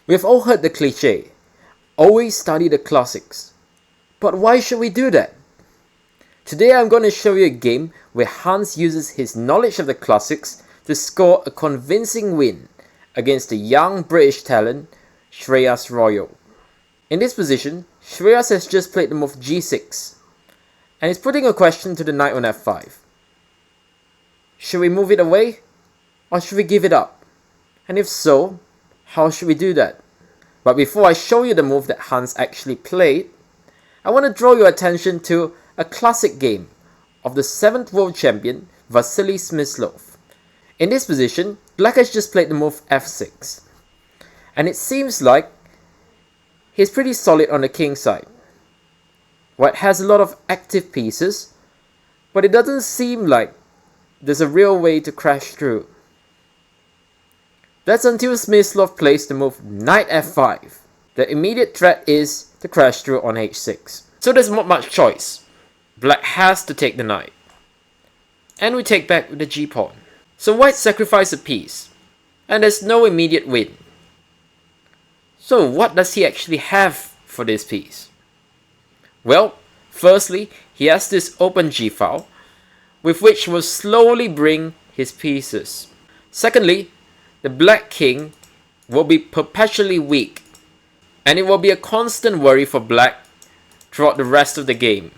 We've all heard the cliche, always study the classics. But why should we do that? Today I'm going to show you a game where Hans uses his knowledge of the classics to score a convincing win against the young British talent Shreyas Royal. In this position, Shreyas has just played the move g6 and is putting a question to the knight on f5. Should we move it away or should we give it up? And if so, how should we do that? But before I show you the move that Hans actually played, I want to draw your attention to a classic game of the 7th world champion Vasily Smyslov. In this position, Black has just played the move f6. And it seems like he's pretty solid on the king side. White has a lot of active pieces, but it doesn't seem like there's a real way to crash through. That's until Smyslov plays the move knight f5. The immediate threat is to crash through on h6. So there's not much choice. Black has to take the knight. And we take back with the g-pawn. So White sacrifices a piece, and there's no immediate win. So what does he actually have for this piece? Well, firstly, he has this open g-file, with which will slowly bring his pieces. Secondly, the black king will be perpetually weak, and it will be a constant worry for black throughout the rest of the game.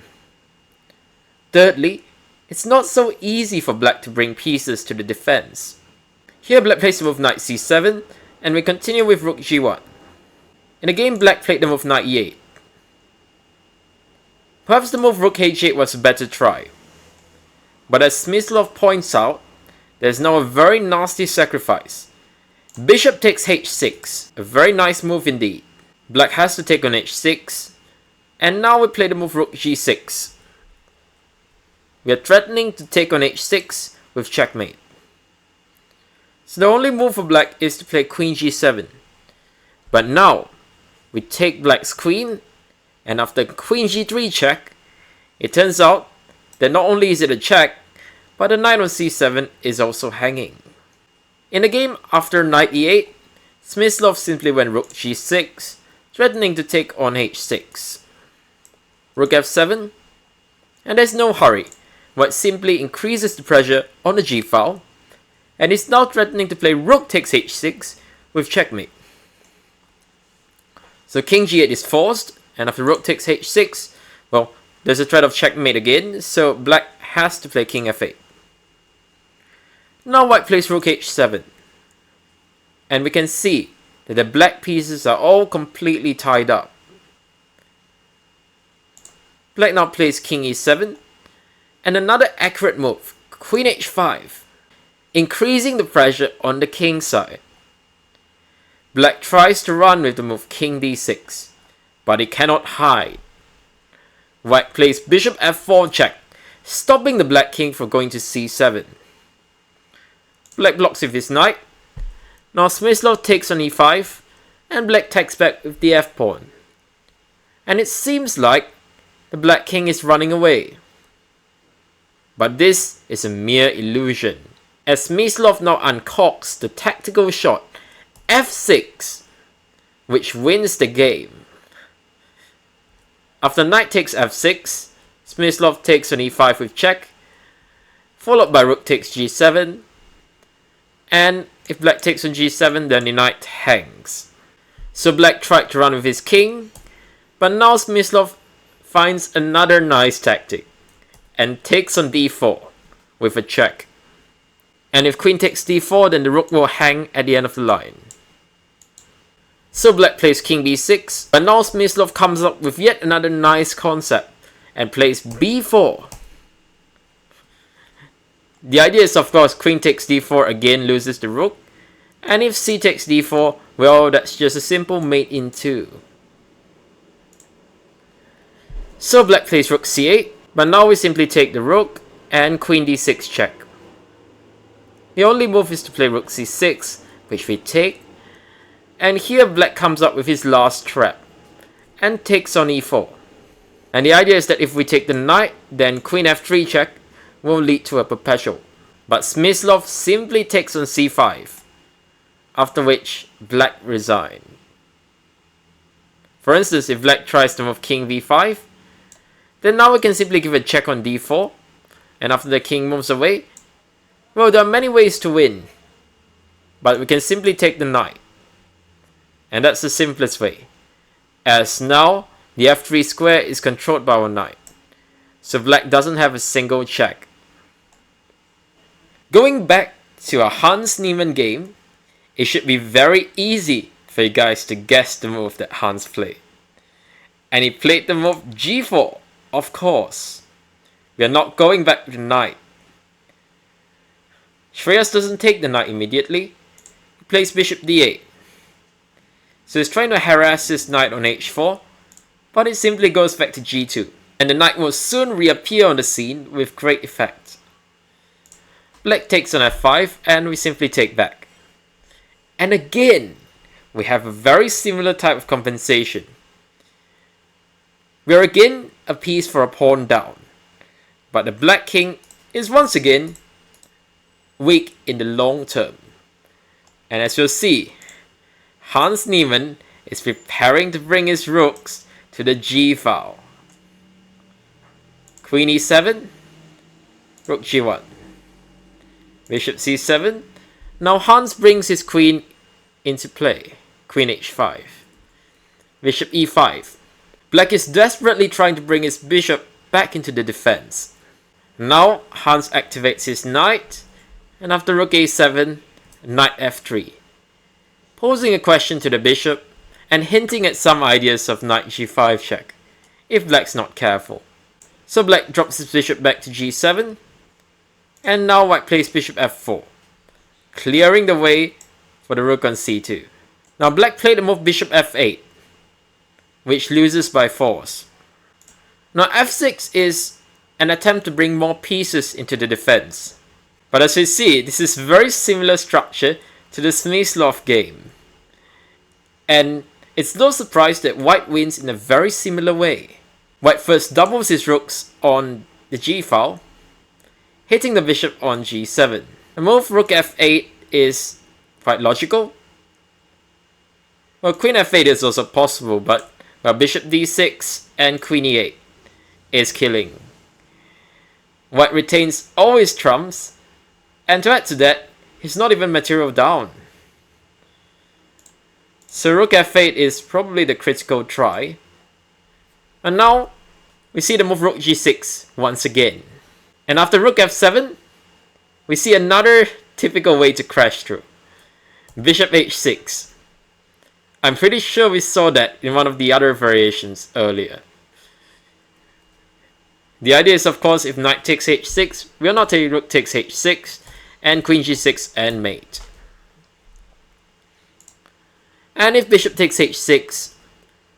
Thirdly, it's not so easy for black to bring pieces to the defense. Here black plays the move knight c7, and we continue with rook g1. In the game, black played the move knight e8. Perhaps the move rook h8 was a better try. But as Smyslov points out, there's now a very nasty sacrifice. Bishop takes h6, a very nice move indeed. Black has to take on h6, and now we play the move rook g6. We are threatening to take on h6 with checkmate. So the only move for black is to play queen g7. But now, we take black's queen, and after queen g3 check, it turns out that not only is it a check, but the knight on c7 is also hanging. In the game after knight e8, Smyslov simply went rook g6, threatening to take on h6. Rook f7, and there's no hurry. White simply increases the pressure on the g-file, and is now threatening to play rook takes h6 with checkmate. So king g8 is forced, and after rook takes h6, well, there's a threat of checkmate again, so black has to play king f8. Now white plays rook h7, and we can see that the black pieces are all completely tied up. Black now plays king e7, and another accurate move, queen h5, increasing the pressure on the king side. Black tries to run with the move king d6, but he cannot hide. White plays bishop f4 check, stopping the black king from going to c7. Black blocks with his knight. Now Smyslov takes on e5, and black takes back with the f-pawn. And it seems like the black king is running away. But this is a mere illusion, as Smyslov now uncorks the tactical shot f6, which wins the game. After knight takes f6, Smyslov takes on e5 with check, followed by rook takes g7, and if black takes on g7, then the knight hangs. So black tried to run with his king, but now Smyslov finds another nice tactic and takes on d4 with a check. And if queen takes d4, then the rook will hang at the end of the line. So black plays king b6, but now Smyslov comes up with yet another nice concept and plays b4. The idea is, of course, queen takes d4 again loses the rook, and if c takes d4, well, that's just a simple mate in 2. So black plays rook c8, but now we simply take the rook and queen d6 check. The only move is to play rook c6, which we take, and here black comes up with his last trap and takes on e4. And the idea is that if we take the knight, then queen f3 check will lead to a perpetual. But Smyslov simply takes on c5, after which black resigned. For instance, if black tries to move king v5, then now we can simply give a check on d4, and after the king moves away, well, there are many ways to win, but we can simply take the knight. And that's the simplest way, as now the f3 square is controlled by our knight, so black doesn't have a single check. Going back to our Hans Niemann game, it should be very easy for you guys to guess the move that Hans played. And he played the move g4, of course. We are not going back to the knight. Shreyas doesn't take the knight immediately. He plays bishop d8. So he's trying to harass his knight on h4, but it simply goes back to g2. And the knight will soon reappear on the scene with great effect. Black takes on f5 and we simply take back. And again, we have a very similar type of compensation. We are again a piece for a pawn down, but the black king is once again weak in the long term. And as you'll see, Hans Niemann is preparing to bring his rooks to the g file. Queen e7, rook g1, bishop c7. Now Hans brings his queen into play. Queen h5, bishop e5. Black is desperately trying to bring his bishop back into the defense. Now Hans activates his knight, and after rook a7, knight f3, posing a question to the bishop and hinting at some ideas of knight g5 check, if black's not careful. So black drops his bishop back to g7, and now white plays bishop f4, clearing the way for the rook on c2. Now black played the move bishop f8, which loses by force. Now f6 is an attempt to bring more pieces into the defense. But as we see, this is very similar structure to the Smyslov game. And it's no surprise that white wins in a very similar way. White first doubles his rooks on the g file, hitting the bishop on g7. The move rook f8 is quite logical. Well, queen f8 is also possible, but bishop d6 and queen e8 is killing. White retains all his trumps, and to add to that, he's not even material down. So rook f8 is probably the critical try. And now, we see the move rook g6 once again. And after rook f7, we see another typical way to crash through. Bishop h6. I'm pretty sure we saw that in one of the other variations earlier. The idea is, of course, if knight takes h6, we are not taking rook takes h6, and queen g6 and mate. And if bishop takes h6,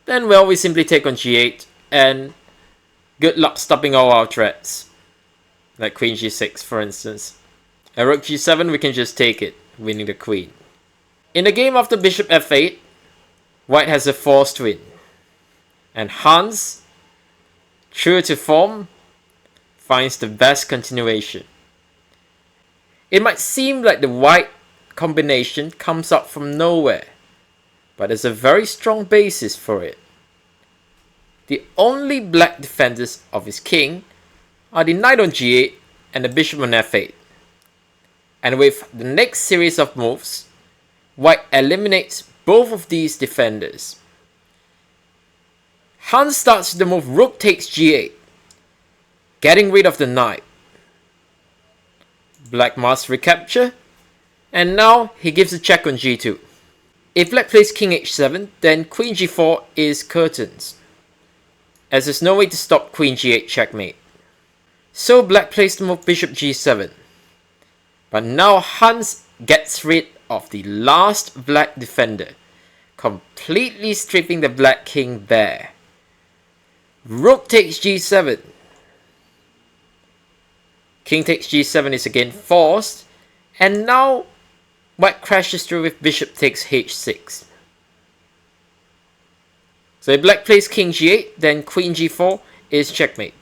then well, we simply take on g8, and good luck stopping all our threats. Like queen g6, for instance. At rook g7, we can just take it, winning the queen. In the game after bishop f8, white has a forced win. And Hans, true to form, finds the best continuation. It might seem like the white combination comes up from nowhere, but there's a very strong basis for it. The only black defenders of his king are the knight on g8 and the bishop on f8. And with the next series of moves, white eliminates both of these defenders. Hans starts the move rook takes g8, getting rid of the knight. Black must recapture, and now he gives a check on g2. If black plays king h7, then queen g4 is curtains, as there's no way to stop queen g8 checkmate. So black plays the move bishop g7. But now Hans gets rid of the last black defender, completely stripping the black king bare. Rook takes g7. King takes g7 is again forced, and now white crashes through with bishop takes h6. So if black plays king g8, then queen g4 is checkmate.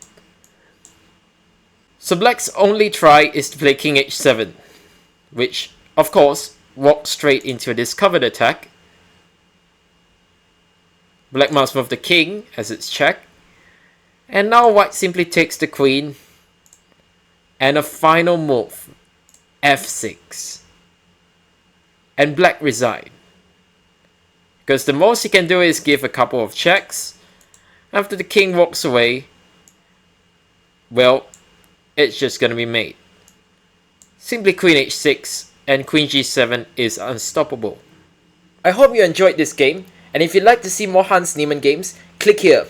So black's only try is to play king h7, which, of course, walks straight into a discovered attack. Black must move the king as its check. And now white simply takes the queen. And a final move, f6. And black resign. Because the most he can do is give a couple of checks. After the king walks away, well, it's just gonna be mate. Simply queen h6 and queen g7 is unstoppable. I hope you enjoyed this game, and if you'd like to see more Hans Niemann games, click here.